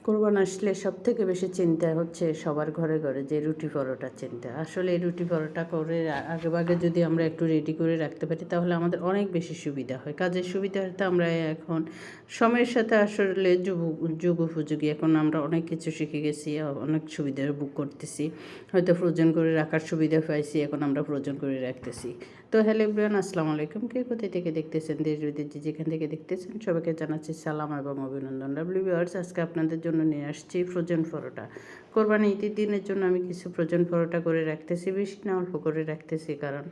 কোরবান আসলে সবথেকে বেশি চিন্তা হচ্ছে সবার ঘরে ঘরে যে রুটি পরোটার চিন্তা। আসলে এই রুটি পরোটা করে আগেভাগে যদি আমরা একটু রেডি করে রাখতে পারি তাহলে আমাদের অনেক বেশি সুবিধা হয়। কাজের সুবিধার্থে আমরা এখন সময়ের সাথে আসলে যুগ উপযোগী এখন আমরা অনেক কিছু শিখে গেছি, অনেক সুবিধার বুক করতেছি। হয়তো ফ্রোজেন করে রাখার সুবিধা পাইছি, এখন আমরা ফ্রোজেন করে রাখতেছি। তো হ্যালো এভরিওয়ান, আসসালামু আলাইকুম। কে কোথায় থেকে দেখতেছেন, দেশ বিদেশ যেখান থেকে দেখতেছেন সবাইকে জানাচ্ছি সালাম এবং অভিনন্দন। ভিউয়ার্স, আজকে আপনাদের জন্য নিয়ে আসছি ফ্রোজেন পরোটা। কোরবানি ঈদের দিনের জন্য আমি কিছু ফ্রোজেন পরোটা করে রাখতেছি, বেশি না অল্প করে রাখতেছি, কারণ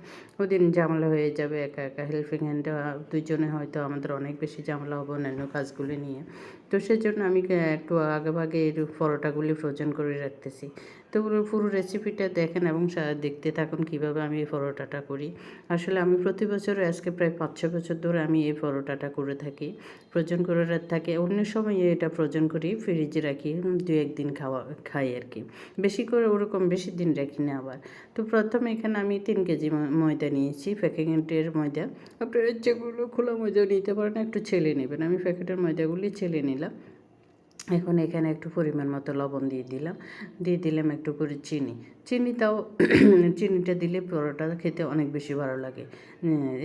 ওদিন ঝামেলা হয়ে যাবে। একা একা হেল্পিং হ্যান্ডে দুইজনে হয়তো আমাদের অনেক বেশি ঝামেলা হবে অন্যান্য কাজগুলি নিয়ে। তো সেজন্য আমি একটু আগেভাগে এই পরোটাগুলি ফ্রোজেন করে রাখতেছি। তো পুরো রেসিপিটা দেখেন এবং দেখতে থাকুন কীভাবে আমি এই পরোটাটা করি। আসলে আমি প্রতি বছর আজকে প্রায় 5-6 বছর ধরে আমি এই পরোটাটা করে থাকি, ফ্রোজেন করে থাকি। অন্য সময় এটা ফ্রোজেন করি, ফ্রিজে রাখি, 2-1 দিন খাই আর কি। বেশি করে ওরকম বেশি দিন রাখি না আবার। তো প্রথমে এখানে আমি 3 কেজি ময়দা নিয়েছি, প্যাকেটের ময়দা। আপনারা যেগুলো খোলা ময়দা নিতে পারেন, একটু ছেলে নেবেন। আমি প্যাকেটের ময়দাগুলি ছেলে নিলাম। এখন এখানে একটু পরিমাণ মতো লবণ দিয়ে দিলাম একটু করে চিনিটাও চিনিটা দিলে পরোটা খেতে অনেক বেশি ভালো লাগে।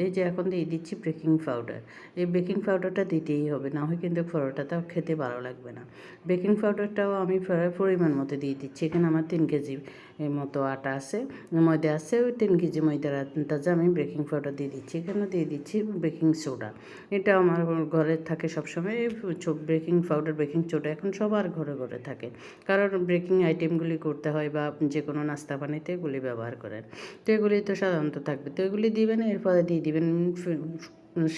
এই যে এখন দিয়ে দিচ্ছি বেকিং পাউডার। এই বেকিং পাউডারটা দিতেই হবে, না হয় কিন্তু পরোটাটাও খেতে ভালো লাগবে না। বেকিং পাউডারটাও আমি পরিমাণ মতো দিয়ে দিচ্ছি। এখানে আমার 3 কেজি মতো আটা আছে, ময়দা আছে। ওই 3 কেজি ময়দার আন্দাজে আমি বেকিং পাউডার দিয়ে দিচ্ছি। এখানে দিয়ে দিচ্ছি বেকিং সোডা। এটা আমার ঘরে থাকে সবসময়। বেকিং পাউডার, বেকিং সোডা এখন সবার ঘরে ঘরে থাকে, কারণ বেকিং আইটেমগুলি করতে হয় বা যে কোনো নাস্তা বানাইতে এগুলি ব্যবহার করেন। তো এগুলি তো সাধারণত থাকবে, তো এগুলি দিবেন। এরপরে দিয়ে দিবেন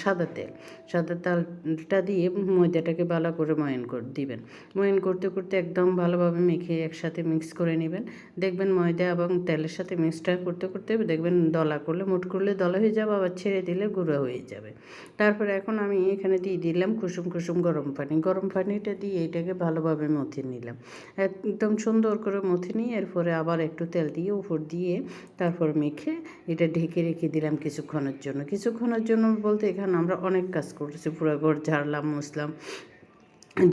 সাদা তেলটা দিয়ে ময়দাটাকে ভালো করে ময়ান করে দিবেন। ময়ান করতে করতে একদম ভালোভাবে মেখে একসাথে মিক্স করে নেবেন। দেখবেন ময়দা এবং তেলের সাথে মিক্সটা করতে করতে দেখবেন দলা করলে, মুঠ করলে দলা হয়ে যাবে, আবার ছেড়ে দিলে গুঁড়ো হয়ে যাবে। তারপরে এখন আমি এখানে দিয়ে দিলাম কুসুম কুসুম গরম পানি। গরম পানিটা দিয়ে এটাকে ভালোভাবে মথে নিলাম, একদম সুন্দর করে মথে নিয়ে এরপরে আবার একটু তেল দিয়ে উপর দিয়ে তারপর মেখে এটা ঢেকে রেখে দিলাম কিছুক্ষণের জন্য বলতে এখানে আমরা অনেক কাজ করছি, পুরো ঘর ঝাড়লাম, মুছলাম,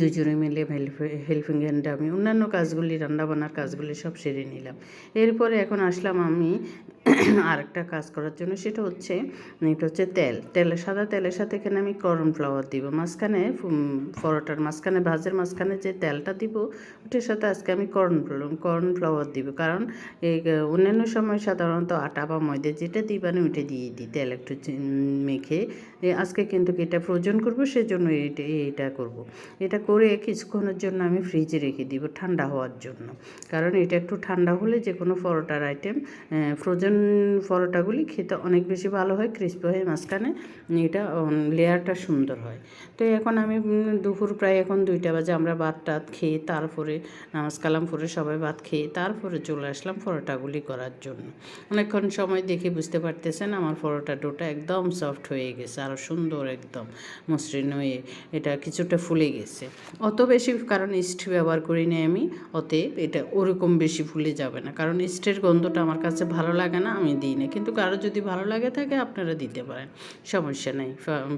দুজনে মিলে হেল্পিং হ্যান্ডে আমি অন্যান্য কাজগুলি, রান্নাবান্নার কাজগুলি সব সেরে নিলাম। এরপরে এখন আসলাম আমি আরেকটা কাজ করার জন্য, এটা হচ্ছে সাদা তেলের সাথে এখানে আমি কর্নফ্লাওয়ার দিব মাঝখানে, পরোটার মাঝখানে, ভাজের মাঝখানে যে তেলটা দিব ওটার সাথে আজকে আমি কর্নফ্লাওয়ার দিব। কারণ এই অন্যান্য সময় সাধারণত আটা বা ময়দা যেটা দিবেন ওইটা দিয়ে দিই, তেল একটু মেখে। আজকে কিন্তু এটা ফ্রোজেন করবো, সেজন্য এইটা করব। এটা করে কিছুক্ষণের জন্য আমি ফ্রিজে রেখে দিব ঠান্ডা হওয়ার জন্য, কারণ এটা একটু ঠান্ডা হলে যে কোনো পরোটার আইটেম, ফ্রোজেন পরোটাগুলি খেতে অনেক বেশি ভালো হয়, ক্রিস্পি হয় মাঝখানে, এটা লেয়ারটা সুন্দর হয়। তো এখন আমি দুপুর প্রায় এখন 2টা বাজে, আমরা ভাত টাত খেয়ে তারপরে নামাজ কালাম পরে সবাই ভাত খেয়ে তারপরে চলে আসলাম পরোটাগুলি করার জন্য। অনেকক্ষণ সময় দেখে বুঝতে পারতেছেন আমার পরোটা ডোটা একদম সফট হয়ে গেছে, আরও সুন্দর একদম মসৃণ হয়ে এটা কিছুটা ফুলে গেছে। অত বেশি, কারণ ইস্ট ব্যবহার করি না আমি, অতএব এটা ওরকম বেশি ফুলে যাবে না, কারণ ইস্টের গন্ধটা আমার কাছে ভালো লাগে না, আমি দিই না। কিন্তু কারো যদি ভালো লাগে থাকে আপনারা দিতে পারেন, সমস্যা নেই।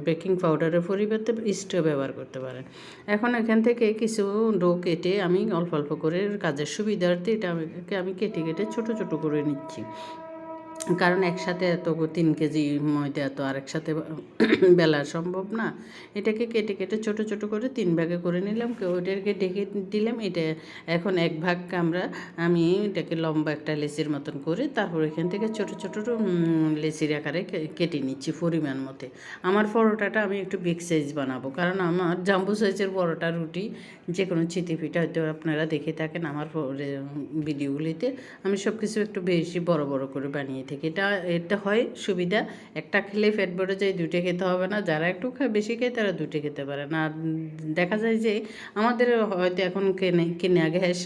বেকিং পাউডারের পরিবর্তে ইস্টও ব্যবহার করতে পারেন। এখন এখান থেকে কিছু ডো কেটে আমি অল্প অল্প করে কাজের সুবিধার্থে আমি কেটে কেটে ছোট ছোট করে নিচ্ছি, কারণ একসাথে এত 3 কেজি ময়দা তো আর একসাথে বেলা সম্ভব না। এটাকে কেটে কেটে ছোট ছোট করে 3 ভাগে করে নিলাম, ওটাকে ঢেকে দিলাম। এটা এখন 1 ভাগ আমি এটাকে লম্বা একটা লেচির মতন করে তারপর এখান থেকে ছোট ছোট লেচির আকারে কেটে নিচ্ছি পরিমাণ মতে। আমার পরোটাটা আমি একটু বিগ সাইজ বানাবো, কারণ আমার জাম্বো সাইজের পরোটা রুটি যে কোনো চিতি পিঠা হয়তো আপনারা দেখে থাকেন আমার ভিডিওগুলিতে, আমি সব কিছু একটু বেশি বড় বড় করে বানিয়ে থাকি। এটা হয় সুবিধা, একটা খেলে পেট ভরে যায়, 2টা খেতে হবে না। যারা একটু বেশি খায় তারা 2টা খেতে পারে না। দেখা যায় যে আমাদের হয়তো এখন কিনে গ্যাস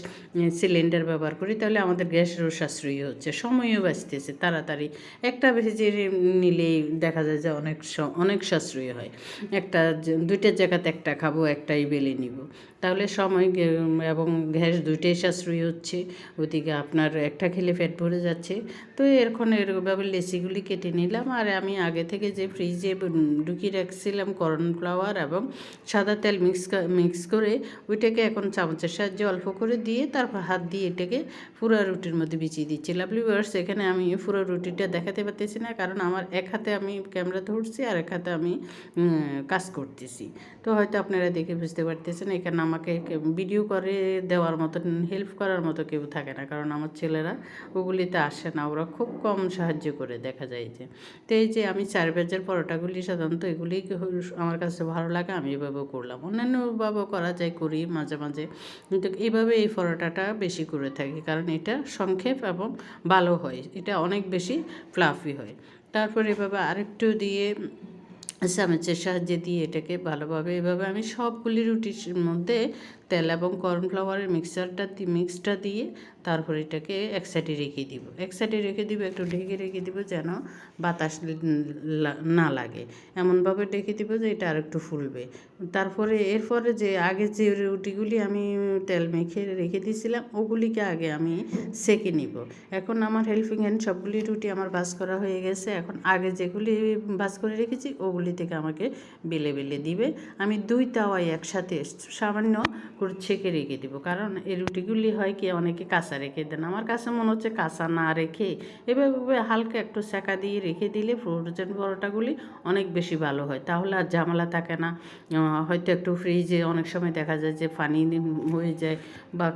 সিলিন্ডার ব্যবহার করি, তাহলে আমাদের গ্যাসেরও সাশ্রয়ী হচ্ছে, সময়ও বাঁচতেছে। তাড়াতাড়ি একটা ভেজে নিলেই দেখা যায় যে অনেক সাশ্রয়ী হয়। 2টার জায়গাতে একটা খাবো, একটাই বেলে নিব, তাহলে সময় এবং গ্যাস 2টাই সাশ্রয়ী হচ্ছে। ওদিকে আপনার একটা খেলে পেট ভরে যাচ্ছে। তো এখন এরকমভাবে লেচিগুলি কেটে নিলাম। আর আমি আগে থেকে যে ফ্রিজে ঢুকিয়ে রাখছিলাম কর্নফ্লাওয়ার এবং সাদা তেল মিক্স করে ওইটাকে এখন চামচের সাহায্যে অল্প করে দিয়ে তারপর হাত দিয়ে এটাকে পুরো রুটির মধ্যে বিছিয়ে দিচ্ছি। লাভলি ভিউয়ার্স, এখানে আমি পুরো রুটিটা দেখাতে পারতেছি না, কারণ আমার এক হাতে আমি ক্যামেরা ধরছি আর এক হাতে আমি কাজ করতেছি। তো হয়তো আপনারা দেখে বুঝতে পারতেছেন, এখানে আমাকে ভিডিও করে দেওয়ার মতো, হেল্প করার মতো কেউ থাকে না, কারণ আমার ছেলেরা ওগুলিতে আসে না, ওরা খুব কম সাহায্য করে দেখা যায় যে। তো এই যে আমি 4 পেঁয়াজের পরোটাগুলি সাধারণত এগুলি আমার কাছে ভালো লাগে, আমি এভাবেও করলাম। অন্যান্যভাবেও করা যায়, করি মাঝে মাঝে, কিন্তু এইভাবে এই পরোটাটা বেশি করে থাকি, কারণ এটা সংক্ষেপ এবং ভালো হয়, এটা অনেক বেশি ফ্লাফি হয়। তারপর এভাবে আরেকটু দিয়ে চামচের সাহায্যে দিয়ে এটাকে ভালোভাবে এভাবে আমি সবগুলি রুটির মধ্যে তেল এবং কর্নফ্লাওয়ারের মিক্সটা দিয়ে তারপর এটাকে এক সাইডে রেখে দিব, একটু ঢেকে রেখে দিব যেন বাতাস না লাগে, এমনভাবে ঢেকে দিব যে এটা আর একটু ফুলবে। তারপরে এরপরে যে আগে যে রুটিগুলি আমি তেল মেখে রেখে দিয়েছিলাম ওগুলিকে আগে আমি সেঁকে নিব। এখন আমার হেল্পিং হ্যান্ড সবগুলি রুটি আমার ভাজ করা হয়ে গেছে। এখন আগে যেগুলি ভাজ করে রেখেছি ওগুলি থেকে আমাকে বেলে বেলে দিবে। আমি 2 তাওয়ায় একসাথে সামান্য করে ছেঁকে রেখে দিব, কারণ এই রুটিগুলি হয় কি অনেকে কাঁচা রেখে দেন, আমার কাছে মনে হচ্ছে কাঁচা না রেখে এভাবে হালকা একটু সেঁকা দিয়ে রেখে দিলে ফ্রোজেন পরোটাগুলি অনেক বেশি ভালো হয়, তাহলে আর ঝামেলা থাকে না। হয়তো একটু ফ্রিজে অনেক সময় দেখা যায় যে পানি হয়ে যায় বা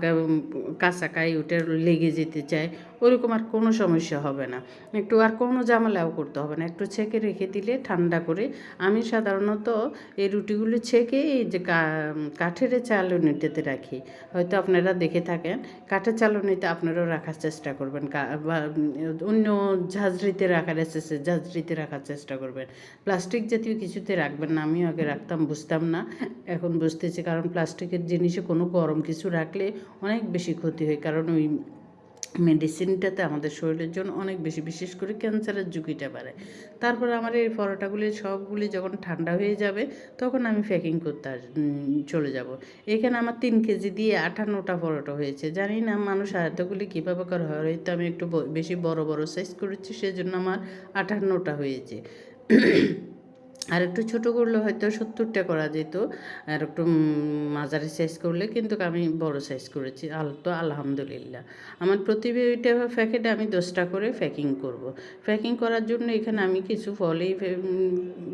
কাঁচা কাই ওটা লেগে যেতে চায়, ওরকম আর কোনো সমস্যা হবে না, একটু আর কোনো ঝামেলাও করতে হবে না, একটু ছেঁকে রেখে দিলে ঠান্ডা করে। আমি সাধারণত এই রুটিগুলো ছেঁকে এই যে কাঠের চালনিতে রাখি, হয়তো আপনারা দেখে থাকেন, কাঠের চালনিতে আপনারাও রাখার চেষ্টা করবেন, বা অন্য ঝাঁঝরিতে রাখার চেষ্টা করবেন। প্লাস্টিক জাতীয় কিছুতে রাখবেন না, আমিও আগে রাখতাম, বুঝতাম না, এখন বুঝতেছি, কারণ প্লাস্টিকের জিনিসে কোনো গরম কিছু রাখলে অনেক বেশি ক্ষতি হয়, কারণ ওই মেডিসিনটাতে আমাদের শরীরের জন্য অনেক বেশি, বিশেষ করে ক্যান্সারের ঝুঁকিটা বাড়ে। তারপরে আমার এই পরোটাগুলি সবগুলি যখন ঠান্ডা হয়ে যাবে তখন আমি প্যাকিং করতে চলে যাব। এখানে আমার 3 কেজি দিয়ে 58টা পরোটা হয়েছে, জানি না মানুষ এতগুলি কীভাবে করা হয়, হয়তো আমি একটু বেশি বড় সাইজ করেছি সেজন্য আমার 58টা হয়েছে। আর একটু ছোটো করলে হয়তো 70টা করা যেত, আর একটু মাঝারি সাইজ করলে, কিন্তু আমি বড় সাইজ করেছি। তো আলহামদুলিল্লাহ আমার প্রতিটা প্যাকেটে আমি 10টা করে প্যাকিং করব। প্যাকিং করার জন্য এখানে আমি কিছু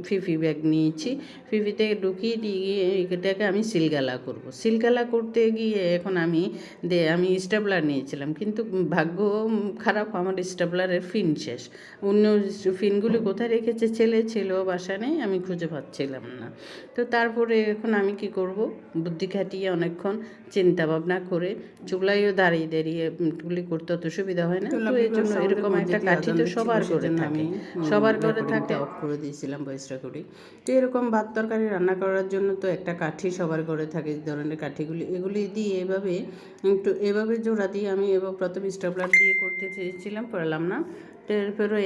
ফিফি ব্যাগ নিয়েছি, ফিফিতে ঢুকিয়ে দিয়ে এটাকে আমি সিলগালা করব। সিলগালা করতে গিয়ে এখন আমি স্টেপলার নিয়েছিলাম, কিন্তু ভাগ্য খারাপ, আমার স্টেপলারের ফিন শেষ, অন্য ফিনগুলি কোথায় রেখেছে, ছেলে ছিল বাসা নেই, আমি খুঁজে পাচ্ছিলাম না। তো তারপরে এখন আমি কি করব, বুদ্ধি খাটিয়ে অনেকক্ষণ চিন্তা ভাবনা করে চুলায়ও দাঁড়িয়ে গুলি করতে অত সুবিধা হয় না, তো এই জন্য এরকম একটা কাঠি তো সবার ঘরে থাকে, অফ করে দিয়েছিলাম বয়সটা করি। তো এরকম ভাত তরকারি রান্না করার জন্য তো একটা কাঠি সবার ঘরে থাকে, এই ধরনের কাঠিগুলি, এগুলি দিয়ে এভাবে জোড়া দিয়ে আমি প্রথম স্টেপলার দিয়ে করতে চেয়েছিলাম, পারলাম না। এরপরে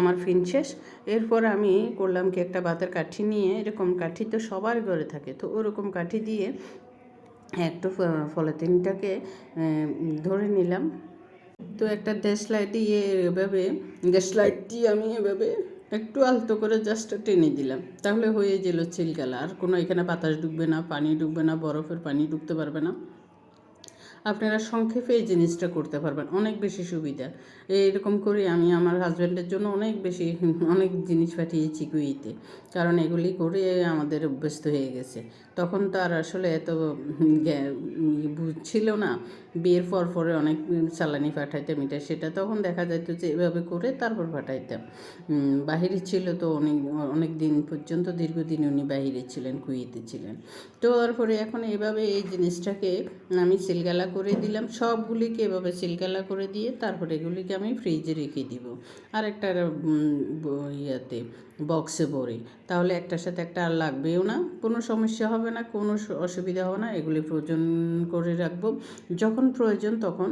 আমার ফিন শেষ। এরপর আমি করলাম কি, একটা ভাতের কাঠি নিয়ে, এরকম কাঠি তো সবার ঘরে থাকে, তো ওরকম কাঠি দিয়ে একটু পলিথিনটাকে ধরে নিলাম। তো একটা দেশলাই দিয়ে আমি এভাবে একটু আলতো করে জাস্ট টেনে দিলাম, তাহলে হয়ে গেল চিলগালা, আর কোনো এখানে বাতাস ঢুকবে না, পানি ঢুকবে না, বরফের পানি ঢুকতে পারবে না। আপনারা সংক্ষেপে এই জিনিসটা করতে পারবেন, অনেক বেশি সুবিধা। এইরকম করে আমি আমার হাজব্যান্ডের জন্য অনেক জিনিস পাঠিয়েছি কুইতে, কারণ এগুলি করে আমাদের অভ্যস্ত হয়ে গেছে। তখন তো আর আসলে এত ছিল না, বিয়ের পরে অনেক চালানি পাঠাইতাম এটা সেটা, তখন দেখা যেত যে এভাবে করে তারপর পাঠাইতাম। বাহিরে ছিল তো অনেক দিন পর্যন্ত, দীর্ঘদিন উনি বাহিরে ছিলেন, কুইতে ছিলেন। তো তারপরে এখন এভাবে এই জিনিসটাকে আমি সিলগালা করে দিলাম, সবগুলিকে এভাবে সিলগালা করে দিয়ে তারপরে এগুলিকে আমি ফ্রিজে রেখে দিব, আর একটা ইয়াতে বক্সে ভরে, তাহলে একটার সাথে একটা আর লাগবেও না, কোনো সমস্যা হবে না, কোনো অসুবিধা হবে না। এগুলি ফ্রোজেন করে রাখবো, যখন প্রয়োজন তখন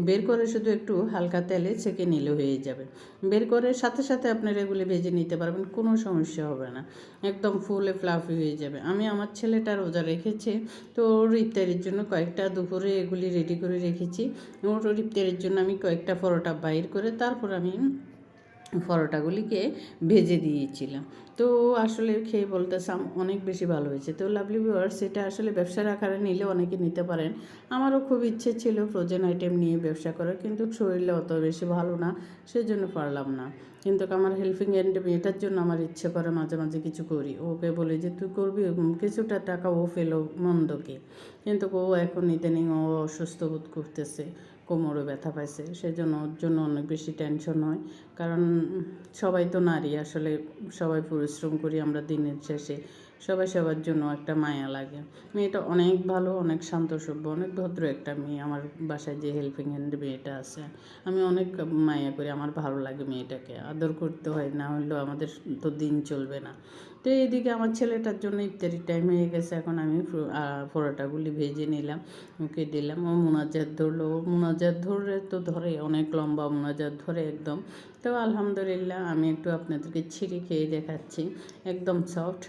বের করে শুধু একটু হালকা তেলে ছেঁকে নিলে হয়ে যাবে। বের করে সাথে সাথে আপনারা এগুলি ভেজে নিতে পারবেন, কোনো সমস্যা হবে না, একদম ফুলে ফ্লাফি হয়ে যাবে। আমি আমার ছেলেটা রোজা রেখেছে, তো ওর ইফতারির জন্য কয়েকটা দুপুরে এগুলি রেডি করে রেখেছি। ওর ইফতারির জন্য আমি কয়েকটা পরোটা বাইর করে তারপর আমি পরোটাগুলিকে ভেজে দিয়েছিলাম। তো আসলে খেয়ে বলতেছে অনেক বেশি ভালো হয়েছে। তো লাভলি ভিউয়ার্স, এটা আসলে ব্যবসার আকারে নিলে অনেকে নিতে পারেন। আমারও খুব ইচ্ছে ছিল ফ্রোজেন আইটেম নিয়ে ব্যবসা করার, কিন্তু শরীরে অত বেশি ভালো না, সেজন্য পারলাম না। কিন্তু আমার হেল্পিং হ্যান্ড মেয়েটার জন্য আমার ইচ্ছে করে মাঝে মাঝে কিছু করি। ওকে বলি যে তুই করবি, কিছুটা টাকা ও ফেলো মন্দকে। কিন্তু ও এখন ইদানিং ও অসুস্থ বোধ করতেছে, কোমরে ব্যথা পাইছে, সেজন্য ওর জন্য অনেক বেশি টেনশন হয়। কারণ সবাই তো নারী, আসলে সবাই পরিশ্রম করি আমরা দিনের শেষে, সবাই সবার জন্য একটা মায়া লাগে। মেয়েটা অনেক ভালো, অনেক শান্তসভ্য, অনেক ভদ্র একটা মেয়ে। আমার বাসায় যে হেল্পিং হ্যান্ড মেয়েটা আছে, আমি অনেক মায়া করি, আমার ভালো লাগে মেয়েটাকে, আদর করতে হয়, না হলেও আমাদের তো দিন চলবে না। তো এইদিকে আমার ছেলেটার জন্য ইফতারির টাইম হয়ে গেছে, এখন আমি পরোটাগুলি ভেজে নিলাম, ওকে দিলাম। ও মোনাজাত ধরলো, ও মোনাজাত ধরে তো ধরে অনেক লম্বা মোনাজাত ধরে একদম। তো আলহামদুলিল্লাহ, আমি একটু আপনাদেরকে ছিঁড়ে খেয়ে দেখাচ্ছি। একদম সফট,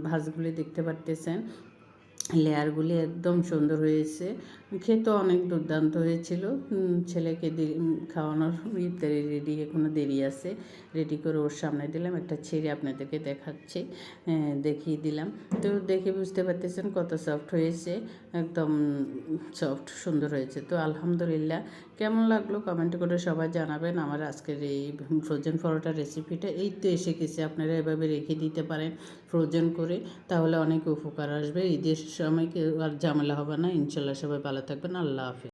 ভাঁজগুলি দেখতে পারতেছেন, লেয়ারগুলি একদম সুন্দর হয়েছে, খেতে অনেক দুর্দান্ত হয়েছিল। ছেলেকে খাওয়ানোর ইফতারি রেডি, এখনও দেরি আছে, রেডি করে ওর সামনে দিলাম, একটা ছেড়ে আপনাদেরকে দেখাচ্ছি, দেখিয়ে দিলাম। তো দেখে বুঝতে পারতেছেন কত সফট হয়েছে, একদম সফট সুন্দর হয়েছে। তো আলহামদুলিল্লাহ, কেমন লাগলো কমেন্ট করে সবাই জানাবেন। আমার আজকের এই ফ্রোজেন পরোটার রেসিপিটা এই তো এসে গেছে, আপনারা এভাবে রেখে দিতে পারেন ফ্রোজেন করে, তাহলে অনেক উপকার আসবে। ঈদের সময় আর ঝামেলা হবে না। ইনশাল্লাহ সবাই ভালো থাকবেন। আল্লাহ হাফিজ।